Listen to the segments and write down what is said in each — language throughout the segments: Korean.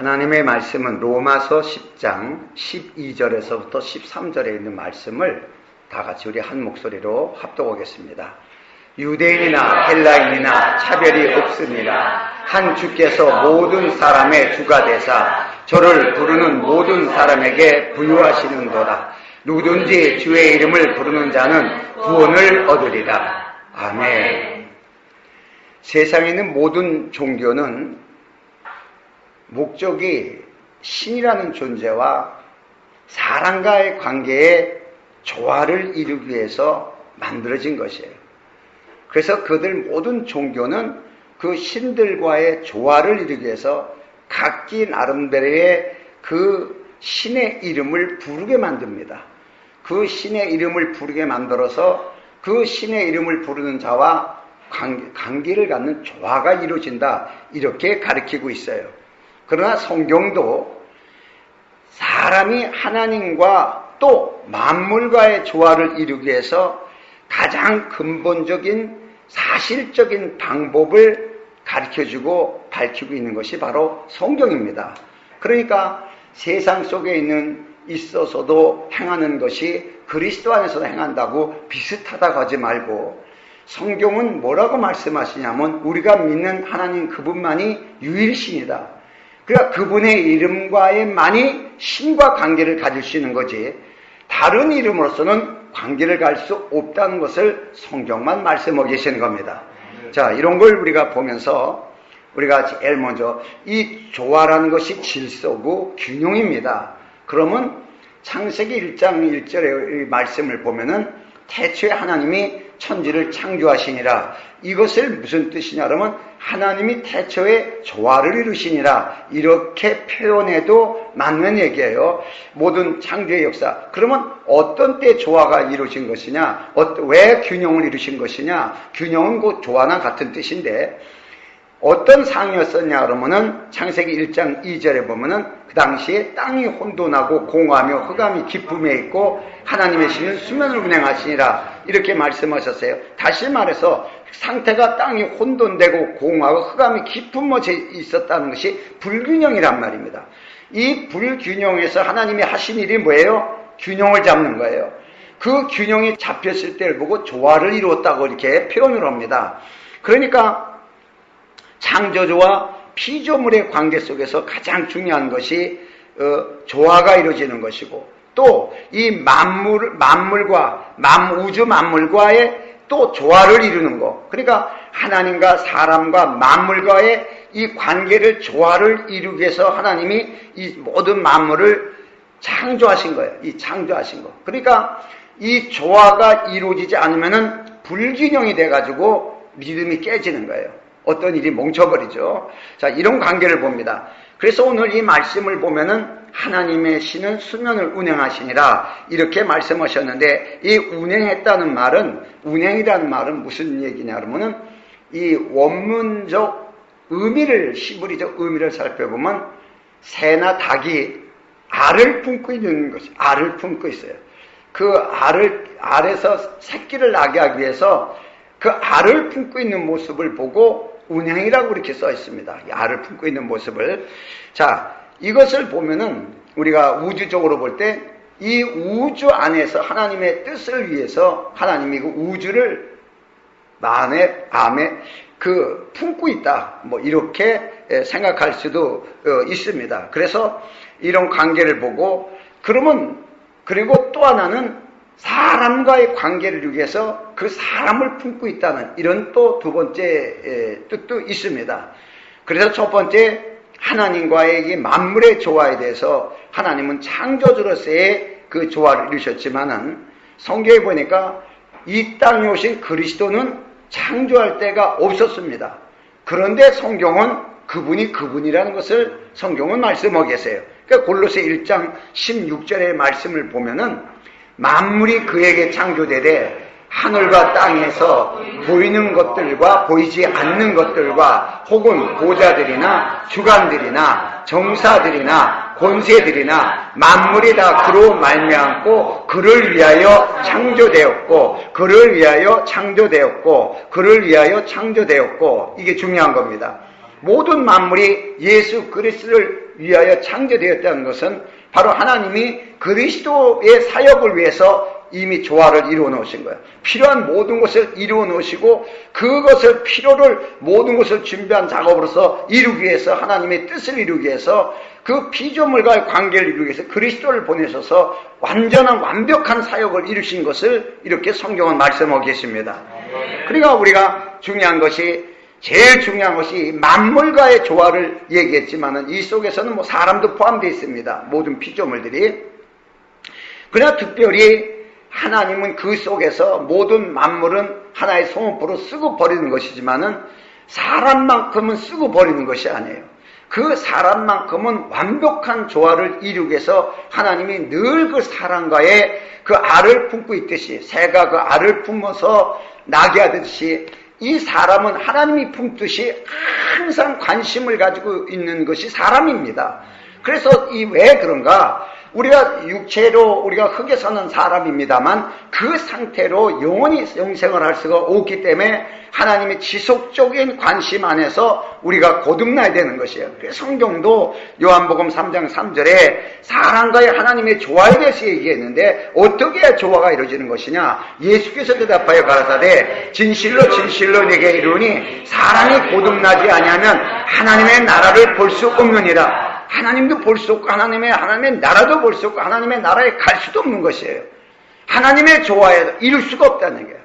하나님의 말씀은 로마서 10장 12절에서부터 13절에 있는 말씀을 다 같이 우리 한 목소리로 합독하겠습니다. 유대인이나 헬라인이나 차별이 없습니다. 한 주께서 모든 사람의 주가 되사 저를 부르는 모든 사람에게 부유하시는도다. 누구든지 주의 이름을 부르는 자는 구원을 얻으리라. 아멘. 세상에 있는 모든 종교는 목적이 신이라는 존재와 사람과의 관계에 조화를 이루기 위해서 만들어진 것이에요. 그래서 그들 모든 종교는 그 신들과의 조화를 이루기 위해서 각기 나름대로의 그 신의 이름을 부르게 만듭니다. 그 신의 이름을 부르게 만들어서 그 신의 이름을 부르는 자와 관계를 갖는 조화가 이루어진다, 이렇게 가르치고 있어요. 그러나 성경도 사람이 하나님과 또 만물과의 조화를 이루기 위해서 가장 근본적인 사실적인 방법을 가르쳐주고 밝히고 있는 것이 바로 성경입니다. 그러니까 세상 속에 있어서도 행하는 것이 그리스도 안에서도 행한다고 비슷하다고 하지 말고, 성경은 뭐라고 말씀하시냐면 우리가 믿는 하나님 그분만이 유일신이다. 그러니까 그분의 이름과의만이 신과 관계를 가질 수 있는 거지, 다른 이름으로서는 관계를 갈 수 없다는 것을 성경만 말씀하고 계시는 겁니다. 자, 이런 걸 우리가 보면서 우리가 제일 먼저 이 조화라는 것이 질서고 균형입니다. 그러면 창세기 1장 1절의 말씀을 보면은 태초에 하나님이 천지를 창조하시니라. 이것을 무슨 뜻이냐 그러면 하나님이 태초에 조화를 이루시니라, 이렇게 표현해도 맞는 얘기예요. 모든 창조의 역사. 그러면 어떤 때 조화가 이루어진 것이냐, 왜 균형을 이루신 것이냐, 균형은 곧 조화나 같은 뜻인데 어떤 상황이었었냐 그러면은 창세기 1장 2절에 보면은 그 당시에 땅이 혼돈하고 공허하며 흑암이 깊음에 있고 하나님의 신은 수면을 운행하시니라, 이렇게 말씀하셨어요. 다시 말해서 상태가 땅이 혼돈되고 공허하고 흑암이 깊은 곳에 있었다는 것이 불균형이란 말입니다. 이 불균형에서 하나님이 하신 일이 뭐예요? 균형을 잡는 거예요. 그 균형이 잡혔을 때를 보고 조화를 이루었다고 이렇게 표현을 합니다. 그러니까 창조주와 피조물의 관계 속에서 가장 중요한 것이 조화가 이루어지는 것이고, 또 이 만물과 우주 만물과의 또 조화를 이루는 것. 그러니까 하나님과 사람과 만물과의 이 관계를 조화를 이루기 위해서 하나님이 이 모든 만물을 창조하신 거예요. 이 창조하신 거. 그러니까 이 조화가 이루어지지 않으면은 불균형이 돼가지고 믿음이 깨지는 거예요. 어떤 일이 멈춰버리죠. 자, 이런 관계를 봅니다. 그래서 오늘 이 말씀을 보면은 하나님의 신은 수면을 운행하시니라, 이렇게 말씀하셨는데, 이 운행했다는 말은, 운행이라는 말은 무슨 얘기냐 그러면은 이 원문적 의미를, 히브리적 의미를 살펴보면 새나 닭이 알을 품고 있는 것이, 알을 품고 있어요. 그 알에서 새끼를 나게 하기 위해서 그 알을 품고 있는 모습을 보고 운행이라고 이렇게 써 있습니다. 이 알을 품고 있는 모습을. 자, 이것을 보면은 우리가 우주적으로 볼 때 이 우주 안에서 하나님의 뜻을 위해서 하나님이 그 우주를 암에 품고 있다, 뭐 이렇게 생각할 수도 있습니다. 그래서 이런 관계를 보고, 그리고 또 하나는 사람과의 관계를 위해서 그 사람을 품고 있다는 이런 또 두 번째 뜻도 있습니다. 그래서 첫 번째, 하나님과의 이 만물의 조화에 대해서 하나님은 창조주로서의 그 조화를 이루셨지만은 성경에 보니까 이 땅에 오신 그리스도는 창조할 때가 없었습니다. 그런데 성경은 그분이라는 것을 성경은 말씀하고 계세요. 그러니까 골로새 1장 16절의 말씀을 보면은 만물이 그에게 창조되되 하늘과 땅에서 보이는 것들과 보이지 않는 것들과 혹은 보좌들이나 주관들이나 정사들이나 권세들이나 만물이 다 그로 말미암고 그를 위하여 창조되었고 그를 위하여 창조되었고 이게 중요한 겁니다. 모든 만물이 예수 그리스도를 위하여 창조되었다는 것은 바로 하나님이 그리스도의 사역을 위해서 이미 조화를 이루어 놓으신 거예요. 필요한 모든 것을 이루어 놓으시고 그것을 필요를 모든 것을 준비한 작업으로서 이루기 위해서 하나님의 뜻을 이루기 위해서 그 피조물과의 관계를 이루기 위해서 그리스도를 보내셔서 완전한 완벽한 사역을 이루신 것을 이렇게 성경은 말씀하고 계십니다. 그러니까 우리가 제일 중요한 것이 만물과의 조화를 얘기했지만은 이 속에서는 뭐 사람도 포함되어 있습니다. 모든 피조물들이. 그러나 특별히 하나님은 그 속에서 모든 만물은 하나의 성읍으로 쓰고 버리는 것이지만은 사람만큼은 쓰고 버리는 것이 아니에요. 그 사람만큼은 완벽한 조화를 이루기 위해서 하나님이 늘 그 사람과의 그 알을 품고 있듯이 새가 그 알을 품어서 나게 하듯이 이 사람은 하나님이 품듯이 항상 관심을 가지고 있는 것이 사람입니다. 그래서 왜 그런가? 우리가 육체로 우리가 흙에 사는 사람입니다만 그 상태로 영원히 영생을 할 수가 없기 때문에 하나님의 지속적인 관심 안에서 우리가 거듭나야 되는 것이에요. 그래서 성경도 요한복음 3장 3절에 사람과의 하나님의 조화에 대해서 얘기했는데 어떻게 해야 조화가 이루어지는 것이냐? 예수께서 대답하여 가라사대 진실로 진실로 내게 이르노니 사람이 거듭나지 아니하면 하나님의 나라를 볼 수 없느니라. 하나님도 볼 수 없고 하나님의 나라도 볼 수 없고 하나님의 나라에 갈 수도 없는 것이에요. 하나님의 조화에 이룰 수가 없다는 거예요.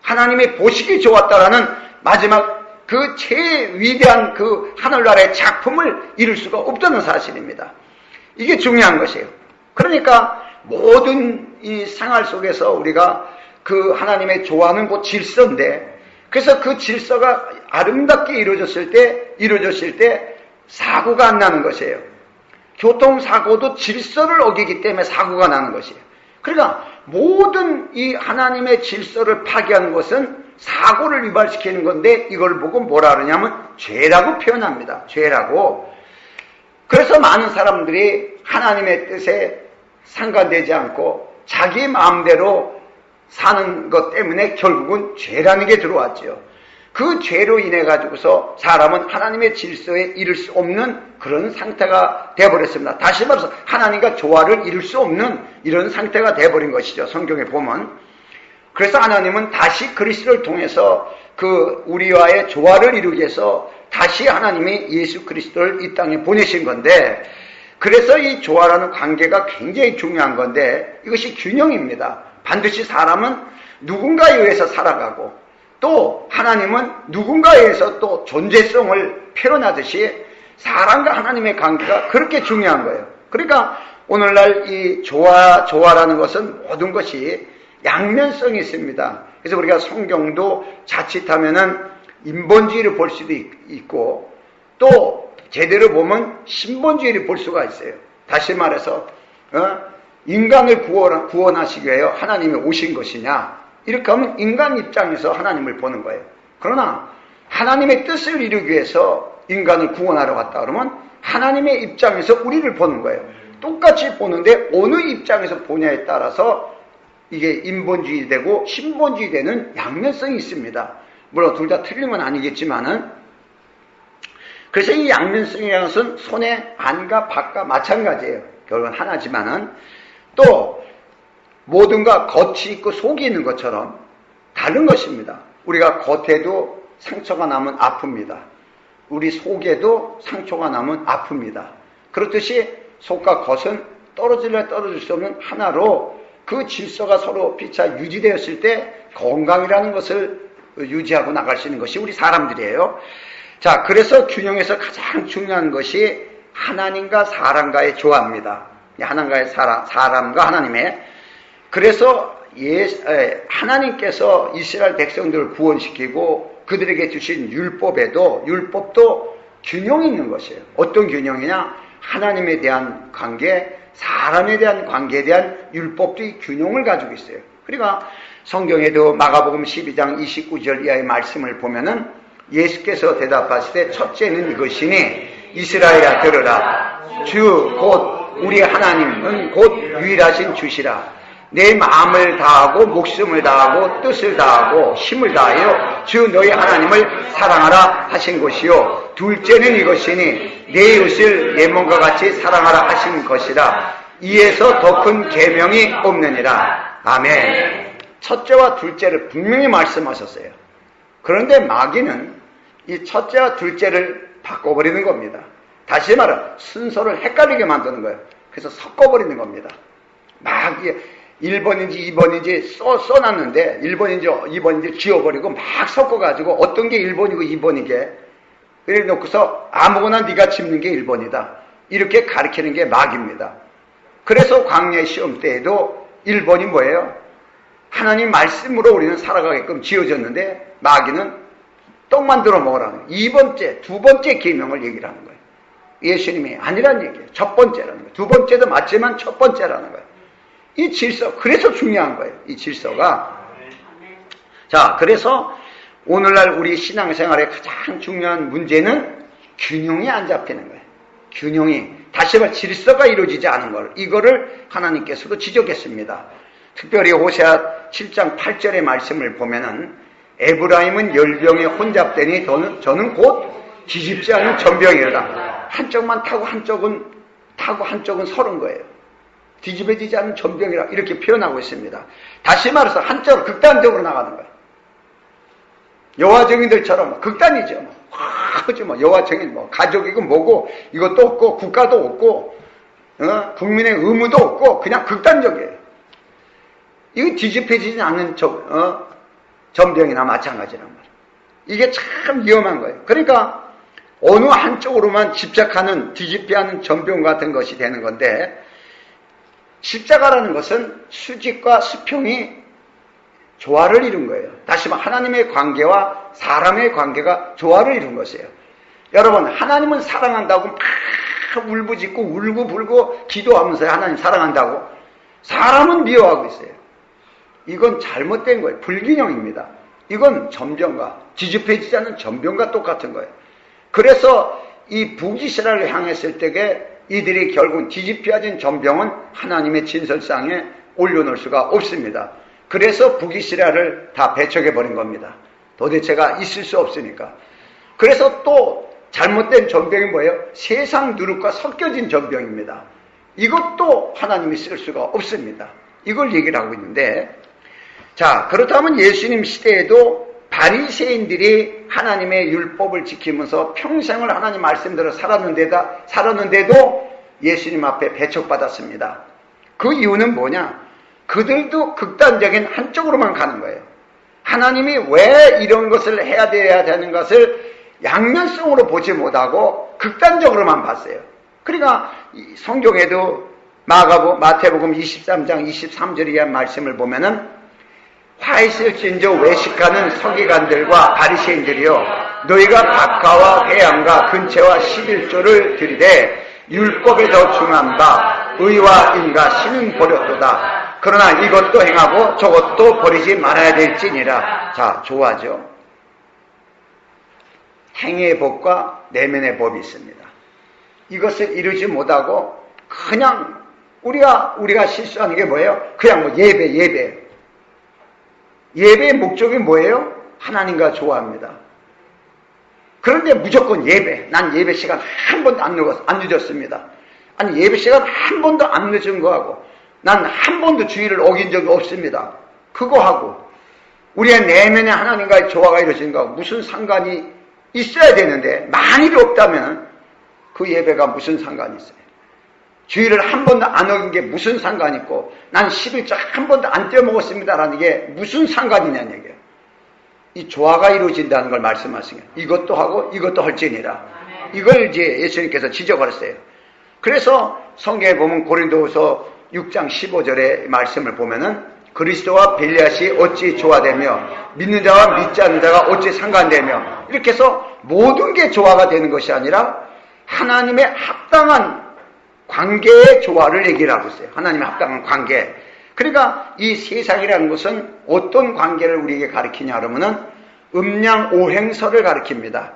하나님의 보시기 좋았다라는 마지막 그 최위대한 그 하늘나라의 작품을 이룰 수가 없다는 사실입니다. 이게 중요한 것이에요. 그러니까 모든 이 생활 속에서 우리가 그 하나님의 조화는 곧 질서인데 그래서 그 질서가 아름답게 이루어졌을 때 사고가 안 나는 것이에요. 교통사고도 질서를 어기기 때문에 사고가 나는 것이에요. 그러니까 모든 이 하나님의 질서를 파괴하는 것은 사고를 유발시키는 건데 이걸 보고 뭐라 그러냐면 죄라고 표현합니다. 죄라고. 그래서 많은 사람들이 하나님의 뜻에 상관되지 않고 자기 마음대로 사는 것 때문에 결국은 죄라는 게 들어왔죠. 그 죄로 인해 가지고서 사람은 하나님의 질서에 이룰 수 없는 그런 상태가 되어버렸습니다. 다시 말해서 하나님과 조화를 이룰 수 없는 이런 상태가 되어버린 것이죠. 성경에 보면. 그래서 하나님은 다시 그리스도를 통해서 그 우리와의 조화를 이루기 위해서 다시 하나님이 예수 그리스도를 이 땅에 보내신 건데 그래서 이 조화라는 관계가 굉장히 중요한 건데 이것이 균형입니다. 반드시 사람은 누군가에 의해서 살아가고 또 하나님은 누군가에 의해서 또 존재성을 표현하듯이 사람과 하나님의 관계가 그렇게 중요한 거예요. 그러니까 오늘날 이 조화라는 것은 모든 것이 양면성이 있습니다. 그래서 우리가 성경도 자칫하면은 인본주의를 볼 수도 있고 또 제대로 보면 신본주의를 볼 수가 있어요. 다시 말해서 인간을 구원하시기 위하여 하나님이 오신 것이냐? 이렇게 하면 인간 입장에서 하나님을 보는 거예요. 그러나 하나님의 뜻을 이루기 위해서 인간을 구원하러 왔다 그러면 하나님의 입장에서 우리를 보는 거예요. 똑같이 보는데 어느 입장에서 보냐에 따라서 이게 인본주의 되고 신본주의 되는 양면성이 있습니다. 물론 둘 다 틀린 건 아니겠지만은 그래서 이 양면성이라는 것은 손의 안과 밖과 마찬가지예요. 결국은 하나지만은 또 모든가 겉이 있고 속이 있는 것처럼 다른 것입니다. 우리가 겉에도 상처가 나면 아픕니다. 우리 속에도 상처가 나면 아픕니다. 그렇듯이 속과 겉은 떨어질래 떨어질 수 없는 하나로 그 질서가 서로 피차 유지되었을 때 건강이라는 것을 유지하고 나갈 수 있는 것이 우리 사람들이에요. 자, 그래서 균형에서 가장 중요한 것이 하나님과 사람과의 조화입니다. 하나님과의 사람과 하나님의. 그래서 하나님께서 이스라엘 백성들을 구원시키고 그들에게 주신 율법도 균형이 있는 것이에요. 어떤 균형이냐? 하나님에 대한 관계, 사람에 대한 관계에 대한 율법도 이 균형을 가지고 있어요. 그러니까 성경에도 마가복음 12장 29절 이하의 말씀을 보면은 예수께서 대답하실 때 첫째는 이것이니 이스라엘아 들으라. 주 곧 우리 하나님은 곧 유일하신 주시라. 내 마음을 다하고 목숨을 다하고 뜻을 다하고 힘을 다하여 주 너희 하나님을 사랑하라 하신 것이요. 둘째는 이것이니 내 이웃을 내 몸과 같이 사랑하라 하신 것이라. 이에서 더 큰 계명이 없느니라. 아멘. 첫째와 둘째를 분명히 말씀하셨어요. 그런데 마귀는 이 첫째와 둘째를 바꿔버리는 겁니다. 다시 말해 순서를 헷갈리게 만드는 거예요. 그래서 섞어버리는 겁니다. 막 1번인지 2번인지 써놨는데 1번인지 2번인지 지워버리고 막 섞어가지고 어떤 게 1번이고 2번이게 그래 놓고서 아무거나 네가 짚는 게 1번이다. 이렇게 가르치는 게 마귀입니다. 그래서 광야 시험 때에도 1번이 뭐예요? 하나님 말씀으로 우리는 살아가게끔 지어졌는데 마귀는 떡 만들어 먹으라는 거예요. 2번째, 두 번째 계명을 얘기를 하는 거예요. 예수님이 아니란 얘기예요. 첫 번째라는 거예요. 두 번째도 맞지만 첫 번째라는 거예요. 이 질서, 그래서 중요한 거예요. 이 질서가. 자, 그래서 오늘날 우리 신앙생활의 가장 중요한 문제는 균형이 안 잡히는 거예요. 균형이. 다시 말해 질서가 이루어지지 않은 걸. 이거를 하나님께서도 지적했습니다. 특별히 호세아 7장 8절의 말씀을 보면은 에브라임은 열병에 혼잡되니 저는 곧 뒤집지 않은 전병이라. 한쪽만 타고 한쪽은 서른 거예요. 뒤집어지지 않은 전병이라 이렇게 표현하고 있습니다. 다시 말해서 한쪽으로 극단적으로 나가는 거예요. 여호와 증인들처럼 극단이죠. 여호와 증인 가족이고 뭐고 이것도 없고 국가도 없고 국민의 의무도 없고 그냥 극단적이에요. 이거 뒤집혀지지 않는 전병이나 마찬가지란 말이에요. 이게 참 위험한 거예요. 그러니까 어느 한쪽으로만 집착하는 뒤집혀하는 전병 같은 것이 되는 건데 십자가라는 것은 수직과 수평이 조화를 이룬 거예요. 다시 말해 하나님의 관계와 사람의 관계가 조화를 이룬 것이에요. 여러분 하나님은 사랑한다고 막 울부짖고 울고불고 기도하면서 하나님 사랑한다고 사람은 미워하고 있어요. 이건 잘못된 거예요. 불균형입니다. 이건 전병과 뒤집혀지지 않는 전병과 똑같은 거예요. 그래서 이 북이스라엘을 향했을 때에 이들이 결국 뒤집혀진 전병은 하나님의 진설상에 올려놓을 수가 없습니다. 그래서 북이스라엘을 다 배척해버린 겁니다. 도대체가 있을 수 없으니까. 그래서 또 잘못된 전병이 뭐예요? 세상 누룩과 섞여진 전병입니다. 이것도 하나님이 쓸 수가 없습니다. 이걸 얘기를 하고 있는데 자 그렇다면 예수님 시대에도 바리새인들이 하나님의 율법을 지키면서 평생을 하나님 말씀대로 살았는데도 예수님 앞에 배척받았습니다. 그 이유는 뭐냐? 그들도 극단적인 한쪽으로만 가는 거예요. 하나님이 왜 이런 것을 해야 되는 것을 양면성으로 보지 못하고 극단적으로만 봤어요. 그러니까 성경에도 마태복음 23장 23절의 말씀을 보면은 화 있을진저 외식하는 서기관들과 바리새인들이여 너희가 박하와 회양과 근체와 11조를 들이되 율법에 더 중한 바 의와 인과 신은 버렸도다. 그러나 이것도 행하고 저것도 버리지 말아야 될지니라. 자, 좋아하죠? 행위의 법과 내면의 법이 있습니다. 이것을 이루지 못하고 그냥 우리가 실수하는 게 뭐예요? 그냥 예배의 목적이 뭐예요? 하나님과 좋아합니다. 그런데 무조건 예배. 난 예배 시간 한 번도 안 늦었습니다. 아니 예배 시간 한 번도 안 늦은 거하고 난 한 번도 주의를 어긴 적이 없습니다. 그거 하고 우리의 내면의 하나님과의 조화가 이루어진 거하고 무슨 상관이 있어야 되는데 만일이 없다면 그 예배가 무슨 상관이 있어요? 주의를 한 번도 안 어긴 게 무슨 상관이 있고 난 11조 한 번도 안 떼어먹었습니다라는 게 무슨 상관이 있냐는 얘기예요. 이 조화가 이루어진다는 걸 말씀하시는 거예요. 이것도 하고 이것도 할지니라. 이걸 이제 예수님께서 지적하셨어요. 그래서 성경에 보면 고린도후서 6장 15절의 말씀을 보면은 그리스도와 벨리앗이 어찌 조화되며 믿는 자와 믿지 않는 자가 어찌 상관되며 이렇게 해서 모든 게 조화가 되는 것이 아니라 하나님의 합당한 관계의 조화를 얘기를 하고 있어요. 하나님의 합당한 관계. 그러니까 이 세상이라는 것은 어떤 관계를 우리에게 가르치냐 그러면은 음양오행설을 가르칩니다.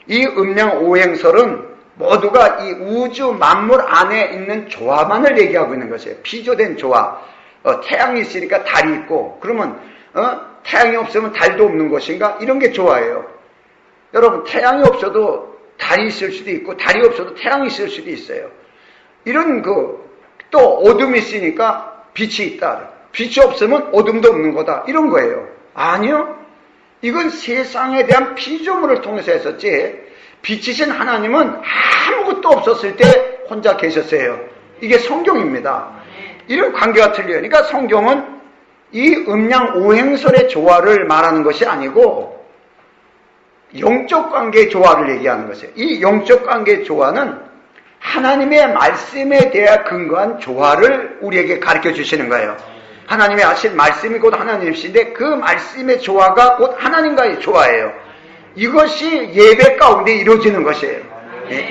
이 음양오행설은 모두가 이 우주 만물 안에 있는 조화만을 얘기하고 있는 것이에요. 피조된 조화. 태양이 있으니까 달이 있고 그러면 태양이 없으면 달도 없는 것인가? 이런 게 조화예요. 여러분 태양이 없어도 달이 있을 수도 있고, 달이 없어도 태양이 있을 수도 있어요. 이런 또 어둠이 있으니까 빛이 있다. 빛이 없으면 어둠도 없는 거다. 이런 거예요. 아니요. 이건 세상에 대한 피조물을 통해서 했었지, 빛이신 하나님은 아무것도 없었을 때 혼자 계셨어요. 이게 성경입니다. 이런 관계가 틀려요. 그러니까 성경은 이 음양 오행설의 조화를 말하는 것이 아니고 영적 관계의 조화를 얘기하는 것이에요. 이 영적 관계의 조화는 하나님의 말씀에 대해 근거한 조화를 우리에게 가르쳐 주시는 거예요. 하나님의 하신 말씀이 곧 하나님이신데 그 말씀의 조화가 곧 하나님과의 조화예요. 이것이 예배 가운데 이루어지는 것이에요.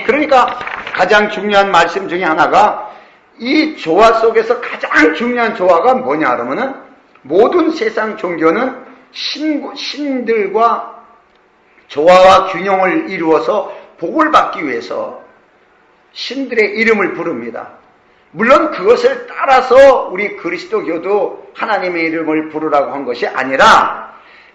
그러니까 가장 중요한 말씀 중에 하나가, 이 조화 속에서 가장 중요한 조화가 뭐냐 그러면은, 모든 세상 종교는 신들과 조화와 균형을 이루어서 복을 받기 위해서 신들의 이름을 부릅니다. 물론 그것을 따라서 우리 그리스도교도 하나님의 이름을 부르라고 한 것이 아니라,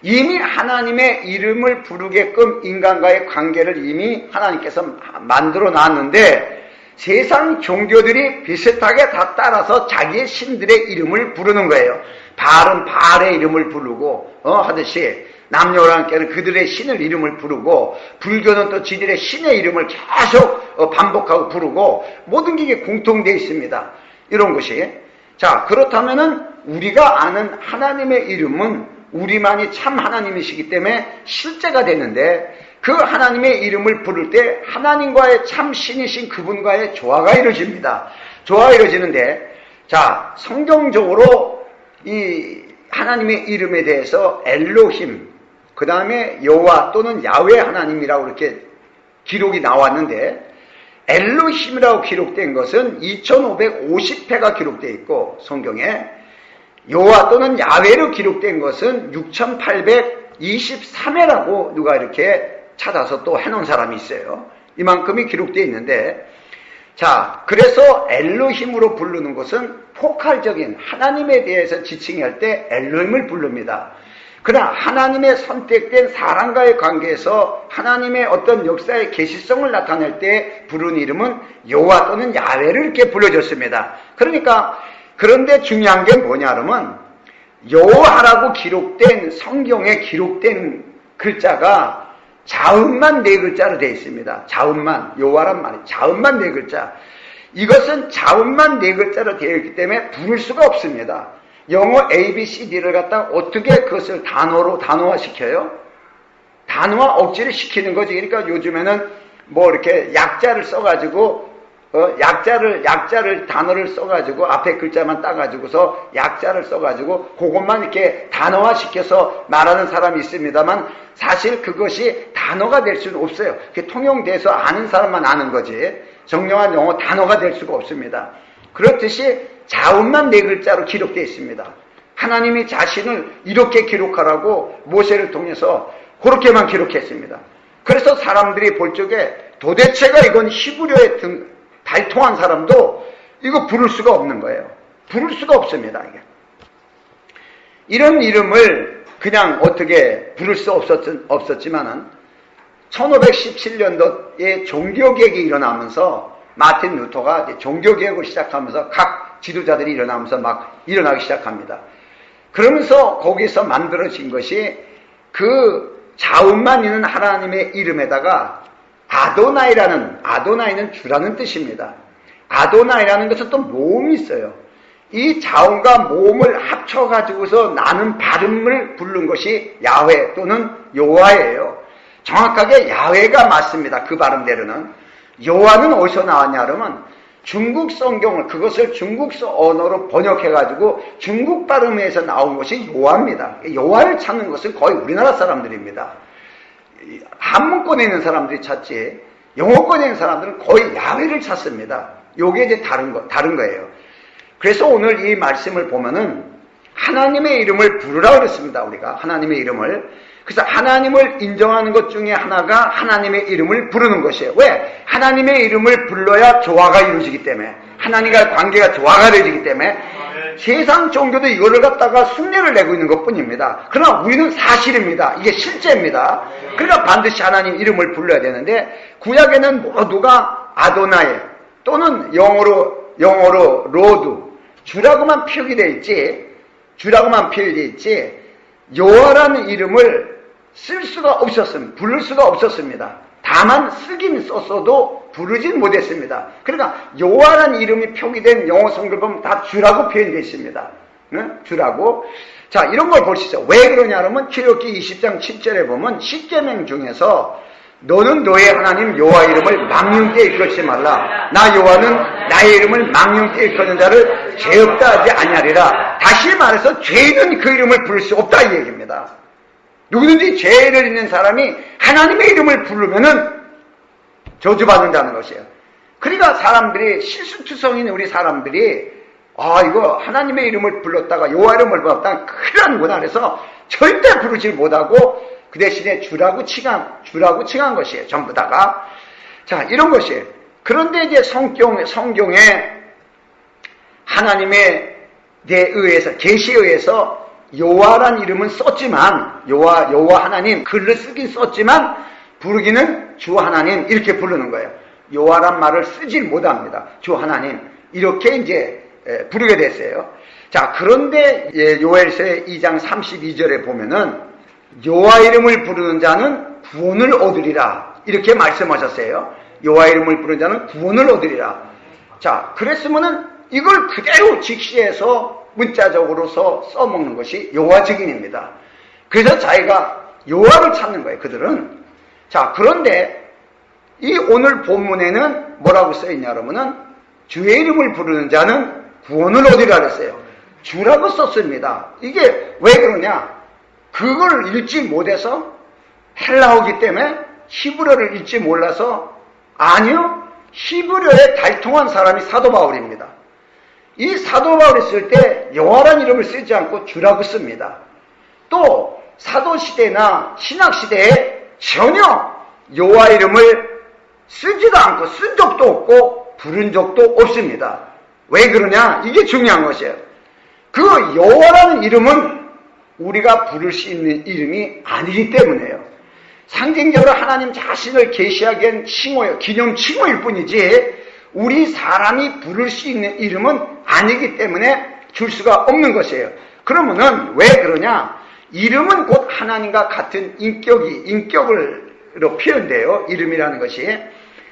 이미 하나님의 이름을 부르게끔 인간과의 관계를 이미 하나님께서 만들어 놨는데, 세상 종교들이 비슷하게 다 따라서 자기의 신들의 이름을 부르는 거예요. 바알은 바알의 이름을 부르고 하듯이, 남녀랑께는 그들의 신을 이름을 부르고, 불교는 또 지들의 신의 이름을 계속 반복하고 부르고, 모든 게 공통되어 있습니다. 이런 것이. 자, 그렇다면은 우리가 아는 하나님의 이름은 우리만이 참 하나님이시기 때문에 실제가 되는데, 그 하나님의 이름을 부를 때 하나님과의 참 신이신 그분과의 조화가 이루어집니다. 조화가 이루어지는데, 자, 성경적으로 이 하나님의 이름에 대해서 엘로힘, 그 다음에 여호와 또는 야훼 하나님이라고 이렇게 기록이 나왔는데, 엘로힘이라고 기록된 것은 2550회가 기록되어 있고, 성경에 여호와 또는 야훼로 기록된 것은 6823회라고 누가 이렇게 찾아서 또 해놓은 사람이 있어요. 이만큼이 기록되어 있는데, 자, 그래서 엘로힘으로 부르는 것은 포칼적인 하나님에 대해서 지칭할 때 엘로힘을 부릅니다. 그러나 하나님의 선택된 사람과의 관계에서 하나님의 어떤 역사의 계시성을 나타낼 때 부르는 이름은 여호와 또는 야훼를 이렇게 불러줬습니다. 그러니까, 그런데 중요한 게 뭐냐 그러면, 여호와라고 기록된, 성경에 기록된 글자가 자음만 4글자로 되어 있습니다. 자음만, 여호와란 말이 자음만 4글자. 이것은 자음만 4글자로 되어 있기 때문에 부를 수가 없습니다. 영어 A, B, C, D를 갖다가 어떻게 그것을 단어화시켜요? 단어화 억지를 시키는 거지. 그러니까 요즘에는 뭐 이렇게 약자를 써가지고, 단어를 써가지고, 앞에 글자만 따가지고서 약자를 써가지고, 그것만 이렇게 단어화시켜서 말하는 사람이 있습니다만, 사실 그것이 단어가 될 수는 없어요. 그게 통용돼서 아는 사람만 아는 거지. 정령한 영어 단어가 될 수가 없습니다. 그렇듯이 자음만 4글자로 기록되어 있습니다. 하나님이 자신을 이렇게 기록하라고 모세를 통해서 그렇게만 기록했습니다. 그래서 사람들이 볼 적에 도대체가 이건 히브리어에 달통한 사람도 이거 부를 수가 없는 거예요. 부를 수가 없습니다. 이게. 이런 이름을 그냥 어떻게 부를 수 없었지만은 1517년도에 종교개혁이 일어나면서 마틴 루터가 이제 종교개혁을 시작하면서 각 지도자들이 일어나면서 막 일어나기 시작합니다. 그러면서 거기서 만들어진 것이 그 자음만 있는 하나님의 이름에다가 아도나이는 주라는 뜻입니다. 아도나이라는 것은 또 모음이 있어요. 이 자음과 모음을 합쳐가지고서 나는 발음을 부른 것이 야훼 또는 여호와예요. 정확하게 야훼가 맞습니다. 그 발음대로는. 여호와는 어디서 나왔냐 그러면 중국 성경을 그것을 중국 언어로 번역해가지고 중국 발음에서 나온 것이 여호와입니다. 여호와를 찾는 것은 거의 우리나라 사람들입니다. 한문권에 있는 사람들이 찾지 영어권에 있는 사람들은 거의 야훼를 찾습니다. 요게 이제 다른 거예요. 그래서 오늘 이 말씀을 보면은 하나님의 이름을 부르라 그랬습니다. 우리가 하나님의 이름을. 그래서 하나님을 인정하는 것 중에 하나가 하나님의 이름을 부르는 것이에요. 왜? 하나님의 이름을 불러야 조화가 이루어지기 때문에, 하나님과 관계가 조화가 되어지기 때문에. 세상 종교도 이거를 갖다가 흉내를 내고 있는 것뿐입니다. 그러나 우리는 사실입니다. 이게 실제입니다. 그러니까 반드시 하나님 이름을 불러야 되는데, 구약에는 모두가 아도나이 또는 영어로 로드, 주라고만 표기되어 있지, 여호와라는 이름을 쓸 수가 없었습니다. 부를 수가 없었습니다. 다만 쓰긴 썼어도 부르진 못했습니다. 그러니까 여호와라는 이름이 표기된 영어 성경을 보면 다 주라고 표현되어 있습니다. 주라고. 자, 이런 걸 볼 수 있어요. 왜 그러냐면 출애굽기 20장 7절에 보면 십계명 중에서 너는 너의 하나님 여호와 이름을 망령되이 일컫지 말라. 나 여호와는 나의 이름을 망령되이 일컫는 자를 죄 없다 하지 아니하리라. 다시 말해서 죄인은 그 이름을 부를 수 없다 이 얘기입니다. 누구든지 죄를 있는 사람이 하나님의 이름을 부르면은 저주받는다는 것이에요. 그러니까 사람들이, 실수투성인 우리 사람들이 이거 하나님의 이름을 불렀다가 여호와 이름을 불렀다가 큰일 나는구나 그래서 절대 부르질 못하고 그 대신에 주라고 칭한 것이에요. 전부 다가. 자, 이런 것이에요. 그런데 이제 성경에 하나님의 의해서, 계시에 의해서 여호와란 이름은 썼지만, 여호와 하나님, 글을 쓰긴 썼지만, 부르기는 주 하나님, 이렇게 부르는 거예요. 여호와란 말을 쓰질 못합니다. 주 하나님. 이렇게 이제 부르게 됐어요. 자, 그런데 요엘서 2장 32절에 보면은, 여호와 이름을 부르는 자는 구원을 얻으리라. 이렇게 말씀하셨어요. 여호와 이름을 부르는 자는 구원을 얻으리라. 자, 그랬으면은 이걸 그대로 직시해서 문자적으로서 써먹는 것이 여호와 증인입니다. 그래서 자기가 여호와를 찾는 거예요, 그들은. 자, 그런데 이 오늘 본문에는 뭐라고 써있냐 그러면은 주의 이름을 부르는 자는 구원을 얻으리라 그랬어요. 주라고 썼습니다. 이게 왜 그러냐? 그걸 읽지 못해서, 헬라어기 때문에 히브리어를 읽지 몰라서? 아니요, 히브리어에 달통한 사람이 사도 바울입니다. 이 사도 바울이 쓸 때 여호와라는 이름을 쓰지 않고 주라고 씁니다. 또 사도시대나 신학시대에 전혀 여호와 이름을 쓰지도 않고 쓴 적도 없고 부른 적도 없습니다. 왜 그러냐? 이게 중요한 것이에요. 그 여호와라는 이름은 우리가 부를 수 있는 이름이 아니기 때문에요. 상징적으로 하나님 자신을 계시하기엔 칭호예요. 기념 칭호일 뿐이지 우리 사람이 부를 수 있는 이름은 아니기 때문에 줄 수가 없는 것이에요. 그러면은 왜 그러냐? 이름은 곧 하나님과 같은 인격으로 표현돼요. 이름이라는 것이.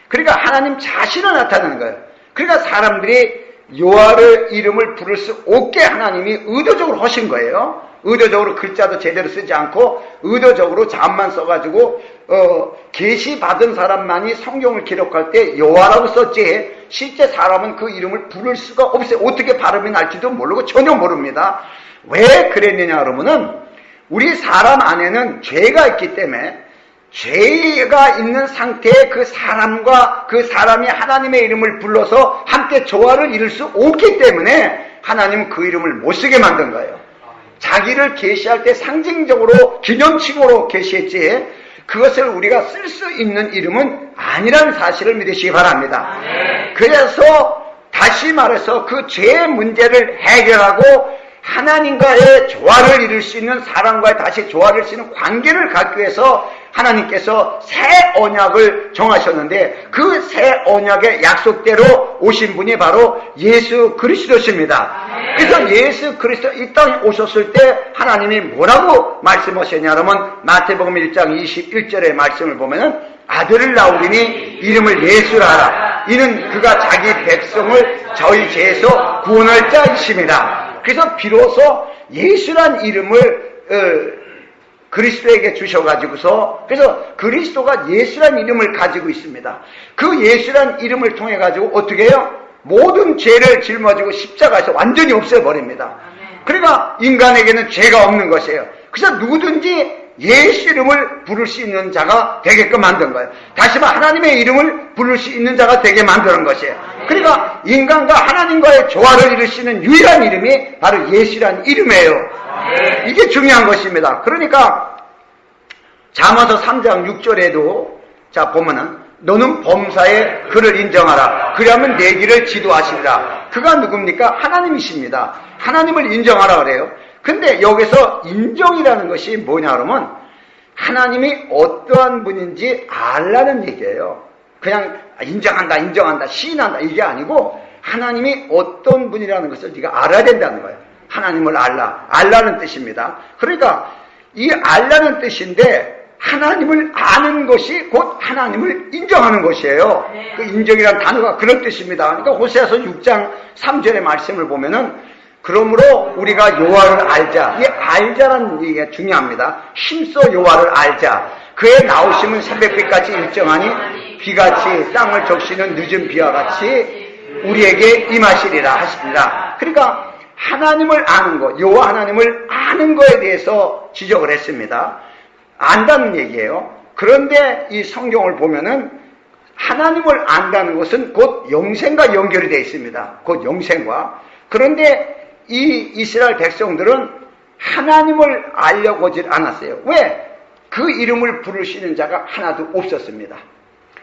그러니까 하나님 자신을 나타내는 거예요. 그러니까 사람들이 여호와의 이름을 부를 수 없게 하나님이 의도적으로 하신 거예요. 의도적으로 글자도 제대로 쓰지 않고 의도적으로 자음만 써가지고 계시 받은 사람만이 성경을 기록할 때 여호와라고 썼지 실제 사람은 그 이름을 부를 수가 없어요. 어떻게 발음이 날지도 모르고 전혀 모릅니다. 왜 그랬느냐 그러면은 우리 사람 안에는 죄가 있기 때문에 죄가 있는 상태에 그 사람과 그 사람이 하나님의 이름을 불러서 함께 조화를 이룰 수 없기 때문에 하나님은 그 이름을 못 쓰게 만든 거예요. 자기를 계시할 때 상징적으로 기념칭호로 계시했지 그것을 우리가 쓸 수 있는 이름은 아니라는 사실을 믿으시기 바랍니다. 그래서 다시 말해서 그 죄의 문제를 해결하고 하나님과의 조화를 이룰 수 있는 사람과의 다시 조화를 수 있는 관계를 갖기 위해서 하나님께서 새 언약을 정하셨는데 그 새 언약의 약속대로 오신 분이 바로 예수 그리스도십니다. 그래서 예수 그리스도 이 땅에 오셨을 때 하나님이 뭐라고 말씀하셨냐 그러면 마태복음 1장 21절의 말씀을 보면은 아들을 낳으리니 이름을 예수라 하라. 이는 그가 자기 백성을 저희 죄에서 구원할 자이심이라. 그래서 비로소 예수란 이름을 그리스도에게 주셔가지고서 그래서 그리스도가 예수란 이름을 가지고 있습니다. 그 예수란 이름을 통해 가지고 어떻게 해요? 모든 죄를 짊어지고 십자가에서 완전히 없애버립니다. 그러니까 인간에게는 죄가 없는 것이에요. 그래서 누구든지 예수 이름을 부를 수 있는 자가 되게끔 만든 거예요. 다시 말해 하나님의 이름을 부를 수 있는 자가 되게 만드는 것이에요. 그러니까 인간과 하나님과의 조화를 이룰 수 있는 유일한 이름이 바로 예수란 이름이에요. 이게 중요한 것입니다. 그러니까 잠언서 3장 6절에도 자 보면은 너는 범사에 그를 인정하라. 그러면 내 길을 지도하시리라. 그가 누굽니까? 하나님이십니다. 하나님을 인정하라 그래요. 근데 여기서 인정이라는 것이 뭐냐 그러면 하나님이 어떠한 분인지 알라는 얘기예요. 그냥 인정한다, 시인한다 이게 아니고 하나님이 어떤 분이라는 것을 네가 알아야 된다는 거예요. 하나님을 알라는 뜻입니다. 그러니까 이 알라는 뜻인데 하나님을 아는 것이 곧 하나님을 인정하는 것이에요. 그 인정이라는 단어가 그런 뜻입니다. 그러니까 호세아서 6장 3절의 말씀을 보면은 그러므로 우리가 여호와를 알자. 이 알자라는 얘기가 중요합니다. 힘써 여호와를 알자. 그의 나오심은 새벽빛같이 일정하니 비같이 땅을 적시는 늦은 비와 같이 우리에게 임하시리라 하십니다. 그러니까 하나님을 아는 것, 여호와 하나님을 아는 것에 대해서 지적을 했습니다. 안다는 얘기예요. 그런데 이 성경을 보면은 하나님을 안다는 것은 곧 영생과 연결이 되어 있습니다. 곧 영생과. 그런데 이 이스라엘 백성들은 하나님을 알려고 하지 않았어요. 왜? 그 이름을 부르시는 자가 하나도 없었습니다.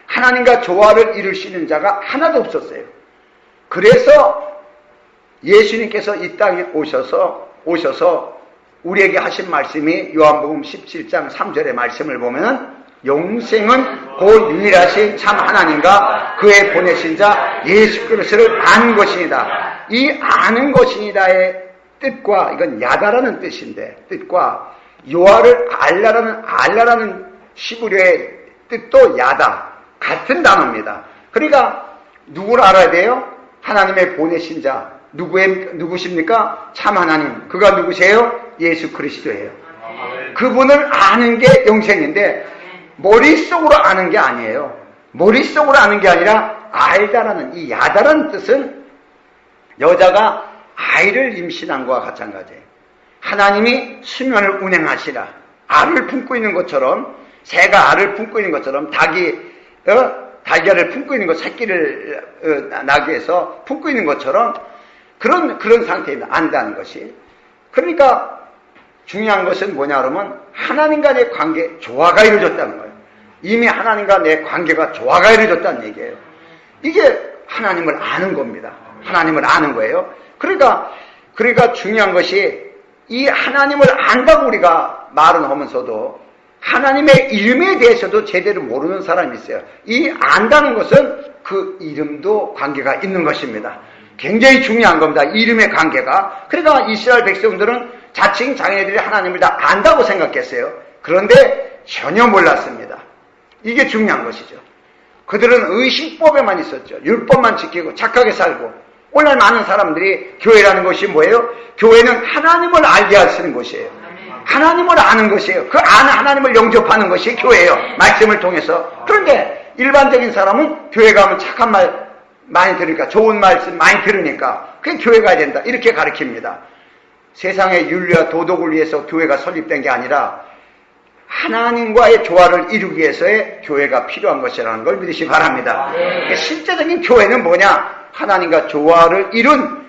하나님과 조화를 이루시는 자가 하나도 없었어요. 그래서 예수님께서 이 땅에 오셔서 우리에게 하신 말씀이 요한복음 17장 3절의 말씀을 보면은 영생은 곧 유일하신 참 하나님과 그의 보내신 자 예수 그리스도를 아는 것이니다. 이 아는 것이니다의 뜻과 이건 야다라는 뜻인데 뜻과 요하를 알라라는 시브리어의 뜻도 야다 같은 단어입니다. 그러니까 누구를 알아야 돼요? 하나님의 보내신 자 누구십니까? 참 하나님. 그가 누구세요? 예수 그리스도예요. 그분을 아는 게 영생인데 머릿속으로 아는 게 아니에요. 머릿속으로 아는 게 아니라 알다라는 이 야다라는 뜻은 여자가 아이를 임신한 것과 마찬가지예요. 하나님이 수면을 운행하시라. 알을 품고 있는 것처럼 새가 알을 품고 있는 것처럼 닭이 달걀을 품고 있는 것, 새끼를 나기 위해서 품고 있는 것처럼 그런 상태입니다. 안다는 것이. 그러니까 중요한 것은 뭐냐 그러면 하나님과 내 관계 조화가 이루어졌다는 거예요. 이미 하나님과 내 관계가 조화가 이루어졌다는 얘기예요. 이게 하나님을 아는 겁니다. 하나님을 아는 거예요. 그러니까 중요한 것이 이 하나님을 안다고 우리가 말은 하면서도 하나님의 이름에 대해서도 제대로 모르는 사람이 있어요. 이 안다는 것은 그 이름도 관계가 있는 것입니다. 굉장히 중요한 겁니다. 이름의 관계가. 그러니까 이스라엘 백성들은 자칭 자기네들이 하나님을 다 안다고 생각했어요. 그런데 전혀 몰랐습니다. 이게 중요한 것이죠. 그들은 의식법에만 있었죠. 율법만 지키고 착하게 살고. 오늘 많은 사람들이 교회라는 것이 뭐예요? 교회는 하나님을 알게 하시는 곳이에요. 하나님을 아는 것이에요. 그 아는 하나님을 영접하는 것이 교회예요. 말씀을 통해서. 그런데 일반적인 사람은 교회 가면 착한 말 많이 들으니까, 좋은 말씀 많이 들으니까 그게 교회 가야 된다 이렇게 가르칩니다. 세상의 윤리와 도덕을 위해서 교회가 설립된 게 아니라 하나님과의 조화를 이루기 위해서의 교회가 필요한 것이라는 걸 믿으시기 바랍니다. 실제적인 교회는 뭐냐? 하나님과 조화를 이룬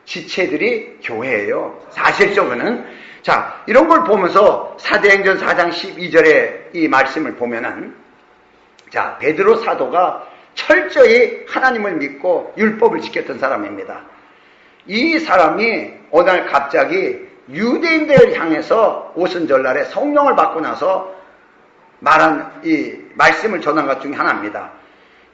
지체들이 교회예요. 사실적으로는. 자, 이런 걸 보면서 사도행전 4장 12절의 이 말씀을 보면은, 자, 베드로 사도가 철저히 하나님을 믿고 율법을 지켰던 사람입니다. 이 사람이 어느 날 갑자기 유대인들을 향해서 오순절날에 성령을 받고 나서 말한 이 말씀을 전한 것 중에 하나입니다.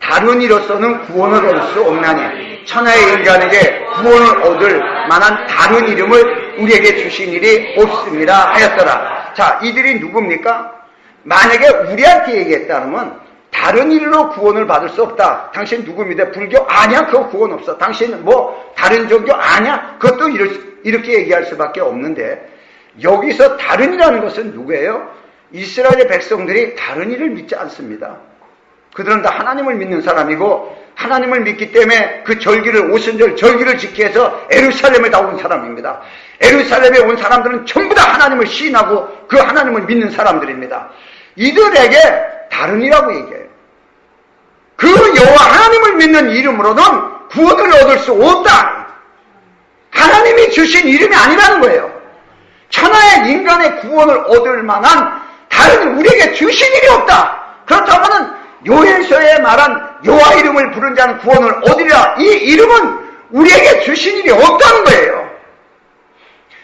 다른 이로서는 구원을 얻을 수 없나니 천하의 인간에게 구원을 얻을 만한 다른 이름을 우리에게 주신 일이 없습니다 하였더라. 자, 이들이 누굽니까? 만약에 우리한테 얘기했다면 다른 일로 구원을 받을 수 없다. 당신 누구 믿어? 불교? 아니야, 그거 구원 없어. 당신 뭐 다른 종교? 아니야, 그것도 이렇게 얘기할 수밖에 없는데, 여기서 다른 이라는 것은 누구예요? 이스라엘의 백성들이 다른 일을 믿지 않습니다. 그들은 다 하나님을 믿는 사람이고 하나님을 믿기 때문에 그 절기를, 오순절 절기를 지키기 위해서 예루살렘에 다 온 사람입니다. 예루살렘에 온 사람들은 전부 다 하나님을 시인하고 그 하나님을 믿는 사람들입니다. 이들에게 다른 이라고 얘기해요. 그 여호와 하나님을 믿는 이름으로는 구원을 얻을 수 없다. 하나님이 주신 이름이 아니라는 거예요. 천하의 인간의 구원을 얻을 만한 다른 우리에게 주신 일이 없다. 그렇다면 요엘서에 말한 여호와 이름을 부른 자는 구원을 얻으리라. 이 이름은 우리에게 주신 일이 없다는 거예요.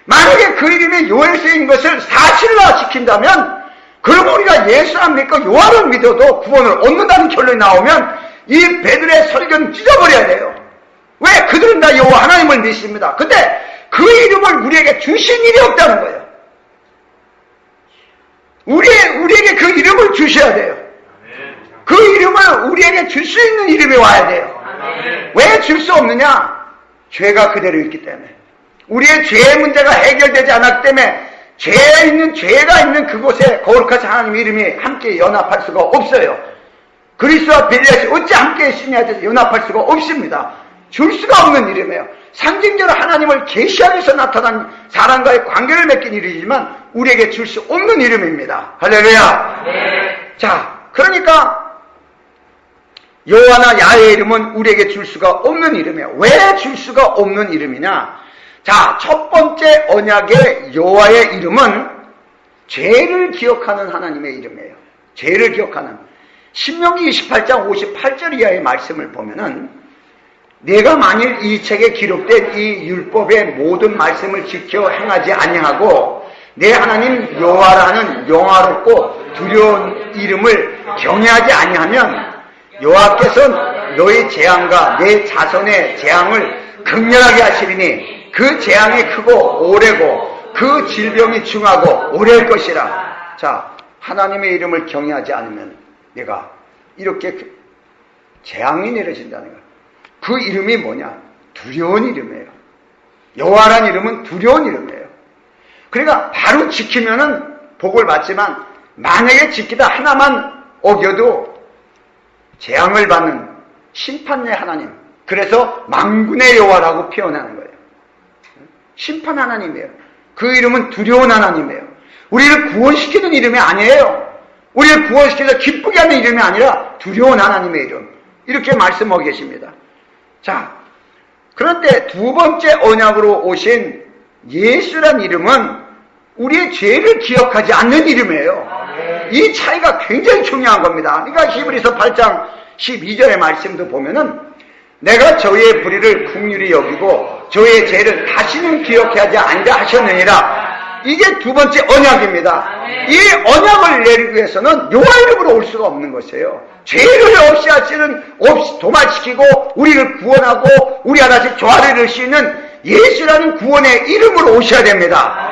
만약에 그 이름이 요엘서인 것을 사실화시킨다면 그럼 우리가 예수 안 믿고 요한을 믿어도 구원을 얻는다는 결론이 나오면 이 베드로의 설교는 찢어버려야 돼요. 왜? 그들은 다 여호와 하나님을 믿습니다. 근데 그 이름을 우리에게 주신 일이 없다는 거예요. 우리에게 그 이름을 주셔야 돼요. 그 이름을 우리에게 줄 수 있는 이름이 와야 돼요. 왜 줄 수 없느냐? 죄가 그대로 있기 때문에. 우리의 죄의 문제가 해결되지 않았기 때문에 죄가 있는 그곳에 거룩하신 하나님의 이름이 함께 연합할 수가 없어요. 그리스도와 벨리앗이 어찌 함께 신이하여서 연합할 수가 없습니다. 줄 수가 없는 이름이에요. 상징적으로 하나님을 계시하기 위해서 나타난 사람과의 관계를 맺긴 이름이지만 우리에게 줄 수 없는 이름입니다. 할렐루야. 네. 자, 그러니까 여호와나 야훼의 이름은 우리에게 줄 수가 없는 이름이에요. 왜 줄 수가 없는 이름이냐? 자, 첫 번째 언약의 여호와의 이름은 죄를 기억하는 하나님의 이름이에요. 죄를 기억하는. 신명기 28장 58절 이하의 말씀을 보면은 내가 만일 이 책에 기록된 이 율법의 모든 말씀을 지켜 행하지 아니하고 내 하나님 여호와라는 영화롭고 두려운 이름을 경외하지 아니하면 여호와께서는 너희 재앙과 내 자손의 재앙을 극렬하게 하시리니 그 재앙이 크고 오래고 그 질병이 중하고 오래할 것이라. 자, 하나님의 이름을 경외하지 않으면 내가 이렇게 재앙이 내려진다는 거야. 그 이름이 뭐냐? 두려운 이름이에요. 여호와라는 이름은 두려운 이름이에요. 그러니까 바로 지키면은 복을 받지만 만약에 지키다 하나만 어겨도 재앙을 받는 심판의 하나님. 그래서 만군의 여호와라고 표현하는 거예요. 심판 하나님이에요. 그 이름은 두려운 하나님이에요. 우리를 구원시키는 이름이 아니에요. 우리를 구원시켜서 기쁘게 하는 이름이 아니라 두려운 하나님의 이름. 이렇게 말씀하고 계십니다. 자, 그런데 두 번째 언약으로 오신 예수란 이름은 우리의 죄를 기억하지 않는 이름이에요. 이 차이가 굉장히 중요한 겁니다. 그러니까 히브리서 8장 12절의 말씀도 보면은 내가 저희의 불의를 긍휼히 여기고 저희의 죄를 다시는 기억하지 않게 하셨느니라. 이게 두 번째 언약입니다. 이 언약을 내리기 위해서는 여호와 이름으로 올 수가 없는 것이에요. 죄를 없이 하시는, 없이 도말시키고 우리를 구원하고 우리 하나씩 조화를 이룰 수 있는 예수라는 구원의 이름으로 오셔야 됩니다.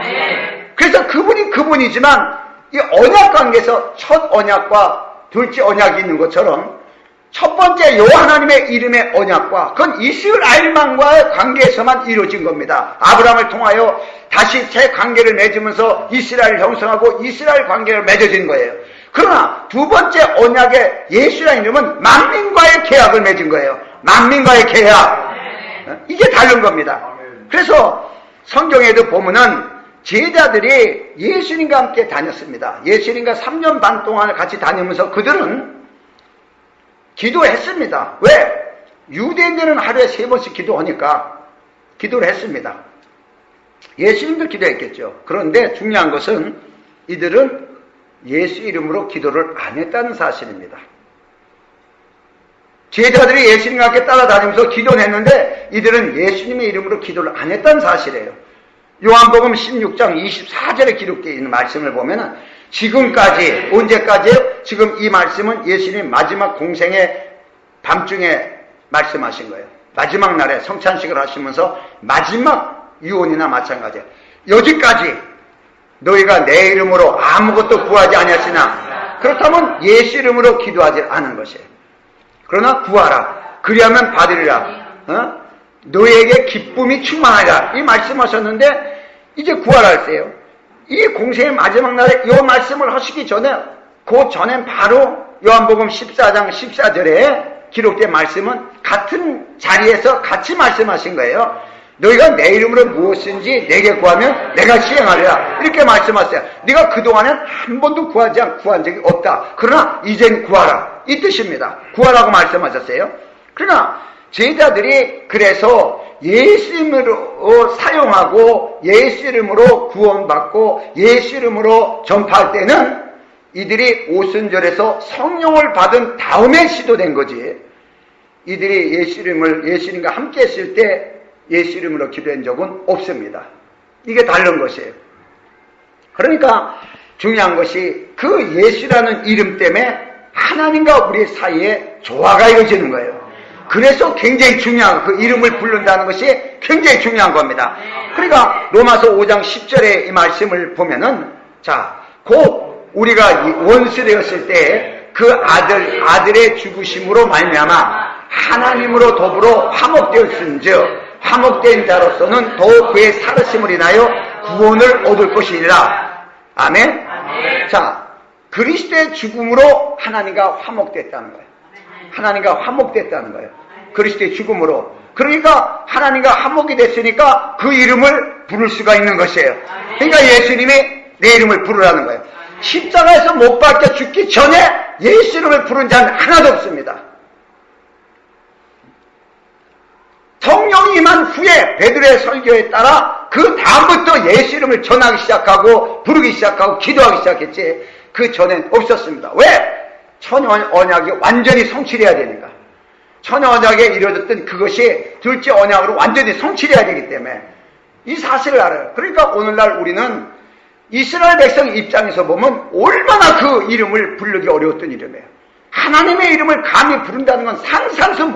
그래서 그분이 그분이지만 이 언약 관계에서 첫 언약과 둘째 언약이 있는 것처럼 첫 번째 여호와 하나님의 이름의 언약과 그건 이스라엘만과의 관계에서만 이루어진 겁니다. 아브라함을 통하여 다시 새 관계를 맺으면서 이스라엘을 형성하고 이스라엘 관계를 맺어진 거예요. 그러나 두 번째 언약의 예수라는 이름은 만민과의 계약을 맺은 거예요. 만민과의 계약. 이게 다른 겁니다. 그래서 성경에도 보면은 제자들이 예수님과 함께 다녔습니다. 예수님과 3년 반 동안 같이 다니면서 그들은 기도했습니다. 왜? 유대인들은 하루에 3번씩 기도하니까 기도를 했습니다. 예수님도 기도했겠죠. 그런데 중요한 것은 이들은 예수 이름으로 기도를 안 했다는 사실입니다. 제자들이 예수님과 함께 따라다니면서 기도는 했는데 이들은 예수님의 이름으로 기도를 안 했다는 사실이에요. 요한복음 16장 24절에 기록되어 있는 말씀을 보면은 지금까지, 언제까지요? 지금 이 말씀은 예수님 마지막 공생의 밤중에 말씀하신 거예요. 마지막 날에 성찬식을 하시면서 마지막 유언이나 마찬가지예요. 여기까지 너희가 내 이름으로 아무것도 구하지 아니하시나 그렇다면 예수 이름으로 기도하지 않은 것이에요. 그러나 구하라. 그리하면 받으리라. 너희에게 기쁨이 충만하리라. 이 말씀하셨는데 이제 구하라 했어요. 이 공생의 마지막 날에 이 말씀을 하시기 전에 그 전엔 바로 요한복음 14장 14절에 기록된 말씀은 같은 자리에서 같이 말씀하신 거예요. 너희가 내 이름으로 무엇인지 내게 구하면 내가 시행하리라. 이렇게 말씀하세요. 네가 그동안엔 한 번도 구한 적이 없다. 그러나 이젠 구하라. 이 뜻입니다. 구하라고 말씀하셨어요. 그러나 제자들이 그래서 예수 이름으로 사용하고 예수 이름으로 구원받고 예수 이름으로 전파할 때는 이들이 오순절에서 성령을 받은 다음에 시도된 거지. 이들이 예수님과 함께 했을 때 예수 이름으로 기도한 적은 없습니다. 이게 다른 것이에요. 그러니까 중요한 것이 그 예수라는 이름 때문에 하나님과 우리 사이에 조화가 이루어지는 거예요. 그래서 굉장히 중요한, 그 이름을 부른다는 것이 굉장히 중요한 겁니다. 그러니까 로마서 5장 10절에 이 말씀을 보면은, 자, 곧 우리가 원수 되었을 때 그 아들의 죽으심으로 말미암아 하나님으로 더불어 화목되었은즉 화목된 자로서는 더욱 그의 살으심을 인하여 구원을 얻을 것이니라. 아멘? 자, 그리스도의 죽음으로 하나님과 화목됐다는 거예요. 하나님과 화목됐다는 거예요. 그리스도의 죽음으로. 그러니까 하나님과 화목이 됐으니까 그 이름을 부를 수가 있는 것이에요. 그러니까 예수님이 내 이름을 부르라는 거예요. 십자가에서 못 박혀 죽기 전에 예수 이름을 부른 자는 하나도 없습니다. 성령이 임한 후에 베드로의 설교에 따라 그 다음부터 예수 이름을 전하기 시작하고 부르기 시작하고 기도하기 시작했지, 그 전엔 없었습니다. 왜? 천언약이 완전히 성취돼야 되니까. 천언약에 이루어졌던 그것이 둘째 언약으로 완전히 성취돼야 되기 때문에 이 사실을 알아요. 그러니까 오늘날 우리는 이스라엘 백성 입장에서 보면 얼마나 그 이름을 부르기 어려웠던 이름이에요. 하나님의 이름을 감히 부른다는 건 상상도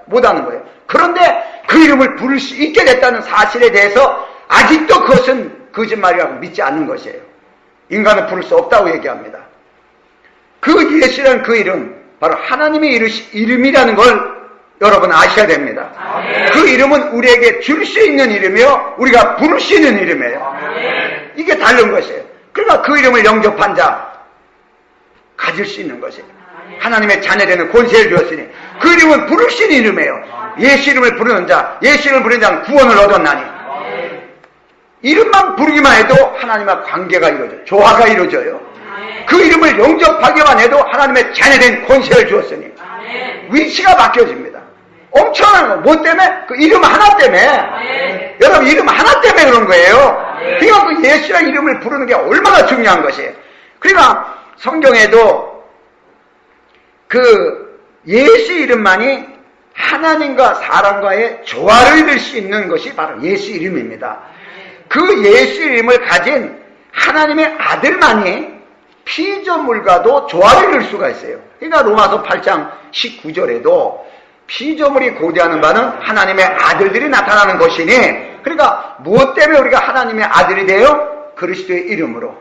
못하는 거예요. 그런데 그 이름을 부를 수 있게 됐다는 사실에 대해서 아직도 그것은 거짓말이라고 믿지 않는 것이에요. 인간은 부를 수 없다고 얘기합니다. 그 예수라는 그 이름, 바로 하나님의 이름이라는 걸 여러분 아셔야 됩니다. 그 이름은 우리에게 줄 수 있는 이름이요, 우리가 부를 수 있는 이름이에요. 이게 다른 것이에요. 그러니까 그 이름을 영접한 자 가질 수 있는 것이에요. 하나님의 자녀되는 권세를 주었으니 그 이름은 부를 수 있는 이름이에요. 예수 이름을 부르는 자, 예수 이름을 부르는 자는 구원을 얻었나니. 이름만 부르기만 해도 하나님과 관계가 이루어져요. 조화가 이루어져요. 그 이름을 영접하기만 해도 하나님의 자녀된 권세를 주었으니 위치가 바뀌어집니다. 엄청난 거. 뭐 때문에? 그 이름 하나 때문에. 여러분, 이름 하나 때문에 그런 거예요. 그러니까 그 예수라는 이름을 부르는 게 얼마나 중요한 것이에요. 그러니까 성경에도 그 예수 이름만이 하나님과 사람과의 조화를 이룰 수 있는 것이 바로 예수 이름입니다. 그 예수 이름을 가진 하나님의 아들만이 피조물과도 조화를 이룰 수가 있어요. 그러니까 로마서 8장 19절에도 피조물이 고대하는 바는 하나님의 아들들이 나타나는 것이니, 그러니까 무엇 때문에 우리가 하나님의 아들이 돼요? 그리스도의 이름으로.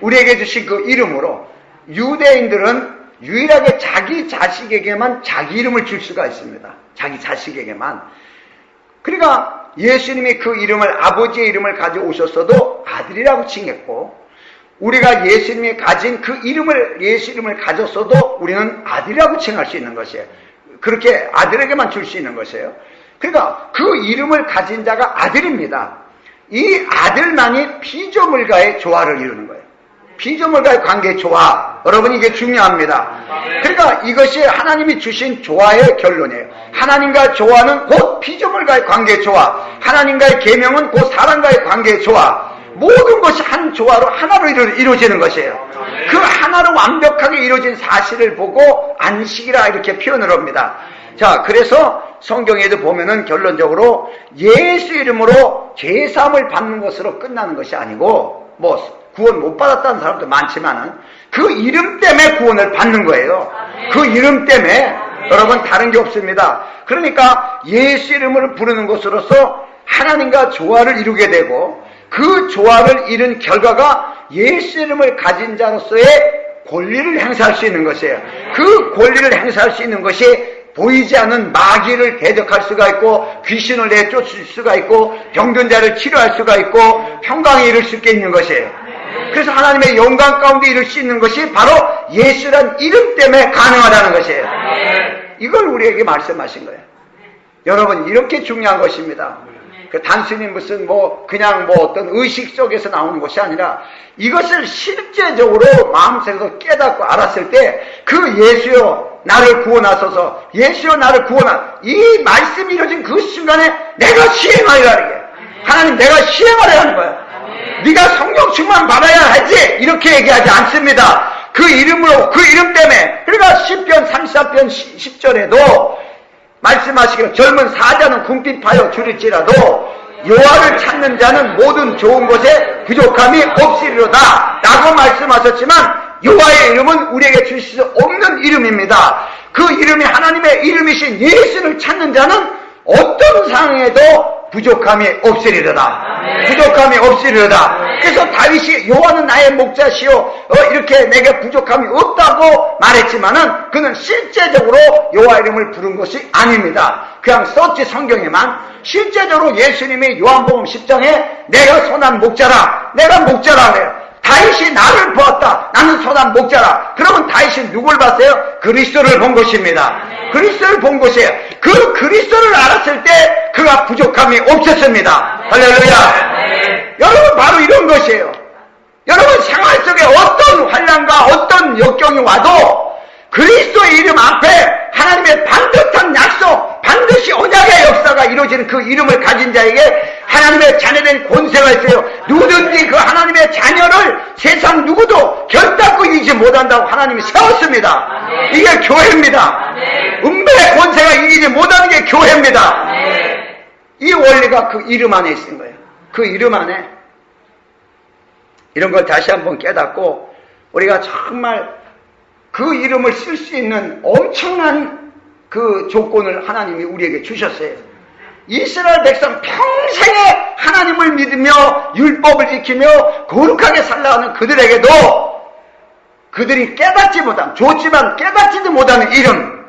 우리에게 주신 그 이름으로. 유대인들은 유일하게 자기 자식에게만 자기 이름을 줄 수가 있습니다. 자기 자식에게만. 그러니까 예수님이 그 이름을, 아버지의 이름을 가져오셨어도 아들이라고 칭했고, 우리가 예수님이 가진 그 이름을, 예수 이름을 가졌어도 우리는 아들이라고 칭할 수 있는 것이에요. 그렇게 아들에게만 줄 수 있는 것이에요. 그러니까 그 이름을 가진 자가 아들입니다. 이 아들만이 피조물과의 조화를 이루는 거예요. 피조물과의 관계의 조화. 여러분, 이게 중요합니다. 그러니까 이것이 하나님이 주신 조화의 결론이에요. 하나님과의 조화는 곧 피조물과의 관계의 조화, 하나님과의 계명은 곧 사람과의 관계의 조화. 모든 것이 한 조화로 하나로 이루어지는 것이에요. 그 하나로 완벽하게 이루어진 사실을 보고 안식이라 이렇게 표현을 합니다. 자, 그래서 성경에도 보면은 결론적으로 예수 이름으로 죄사함을 받는 것으로 끝나는 것이 아니고, 뭐 구원 못 받았다는 사람도 많지만은 그 이름 때문에 구원을 받는 거예요. 그 이름 때문에. 여러분, 다른 게 없습니다. 그러니까 예수 이름을 부르는 것으로서 하나님과 조화를 이루게 되고, 그 조화를 이룬 결과가 예수 이름을 가진 자로서의 권리를 행사할 수 있는 것이에요. 그 권리를 행사할 수 있는 것이 보이지 않는 마귀를 대적할 수가 있고, 귀신을 내쫓을 수가 있고, 병든 자를 치료할 수가 있고, 평강에 이를 수 있는 것이에요. 그래서 하나님의 영광 가운데 이룰 수 있는 것이 바로 예수란 이름 때문에 가능하다는 것이에요. 이걸 우리에게 말씀하신 거예요. 여러분, 이렇게 중요한 것입니다. 그 단순히 무슨 그냥 어떤 의식 속에서 나오는 것이 아니라 이것을 실제적으로 마음속에서 깨닫고 알았을 때 그 예수여 나를 구원하소서, 예수여 나를 이 말씀이 이루어진 그 순간에 내가 시행하리라는 게, 하나님 내가 시행하려는 거야. 네가 성령 충만 받아야 하지, 이렇게 얘기하지 않습니다. 그 이름으로, 그 이름 때문에. 그러니까 시편 34편 10절에도 말씀하시기로 젊은 사자는 궁핍하여 줄일지라도 여호와를 찾는 자는 모든 좋은 것에 부족함이 없으리로다 라고 말씀하셨지만, 여호와의 이름은 우리에게 주실 수 없는 이름입니다. 그 이름이 하나님의 이름이신 예수를 찾는 자는 어떤 상황에도 부족함이 없으리로다. 부족함이 없으리로다. 그래서 다윗이 여호와는 나의 목자시요 이렇게 내게 부족함이 없다고 말했지만은 그는 실제적으로 여호와 이름을 부른 것이 아닙니다. 그냥 썼지 성경에만. 실제적으로 예수님이 요한복음 10장에 내가 선한 목자라, 내가 목자라 그래요. 다윗이 나를 보았다. 나는 선한 목자라. 그러면 다윗이 누굴 봤어요? 그리스도를 본 것입니다. 그리스도를 본 것이에요. 그 그리스도를 알았을 때 그가 부족함이 없었습니다. 할렐루야. 여러분, 바로 이런 것이에요. 여러분, 생활 속에 어떤 환난과 어떤 역경이 와도 그리스도의 이름 앞에 하나님의 반듯한 약속, 반드시 언약의 역사가 이루어지는 그 이름을 가진 자에게 하나님의 자녀된 권세가 있어요. 누구든지 그 하나님의 자녀를 세상 누구도 결단코 이기지 못한다고 하나님이 세웠습니다. 이게 교회입니다. 은배의 권세가 이기지 못하는 게 교회입니다. 이 원리가 그 이름 안에 있는 거예요. 그 이름 안에 이런 걸 다시 한번 깨닫고 우리가 정말 그 이름을 쓸 수 있는 엄청난 그 조건을 하나님이 우리에게 주셨어요. 이스라엘 백성 평생에 하나님을 믿으며 율법을 지키며 거룩하게 살아가는 그들에게도 그들이 깨닫지 못한, 좋지만 깨닫지도 못하는 이름,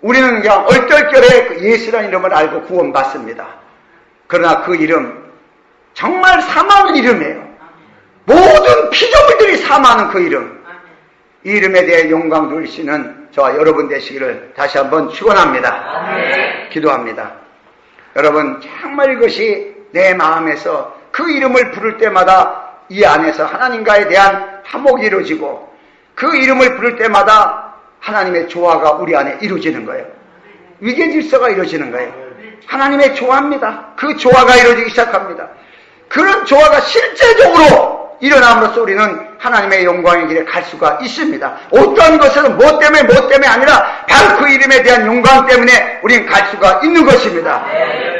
우리는 그냥 얼떨결에 그 예수라는 이름을 알고 구원받습니다. 그러나 그 이름 정말 사망의 이름이에요. 모든 피조물들이 사망하는 그 이름, 이 이름에 대해 영광 돌리시는 저와 여러분 되시기를 다시 한번 축원합니다. 기도합니다. 여러분, 정말 이것이 내 마음에서 그 이름을 부를 때마다 이 안에서 하나님과에 대한 화목이 이루어지고 그 이름을 부를 때마다 하나님의 조화가 우리 안에 이루어지는 거예요. 위계 질서가 이루어지는 거예요. 하나님의 조화입니다. 그 조화가 이루어지기 시작합니다. 그런 조화가 실제적으로 일어남으로써 우리는 하나님의 영광의 길에 갈 수가 있습니다. 어떤 것은 뭐 때문에 아니라 바로 그 이름에 대한 영광 때문에 우리는 갈 수가 있는 것입니다.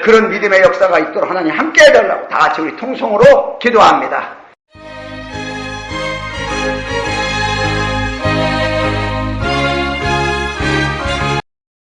그런 믿음의 역사가 있도록 하나님 함께 해달라고 다 같이 우리 통성으로 기도합니다.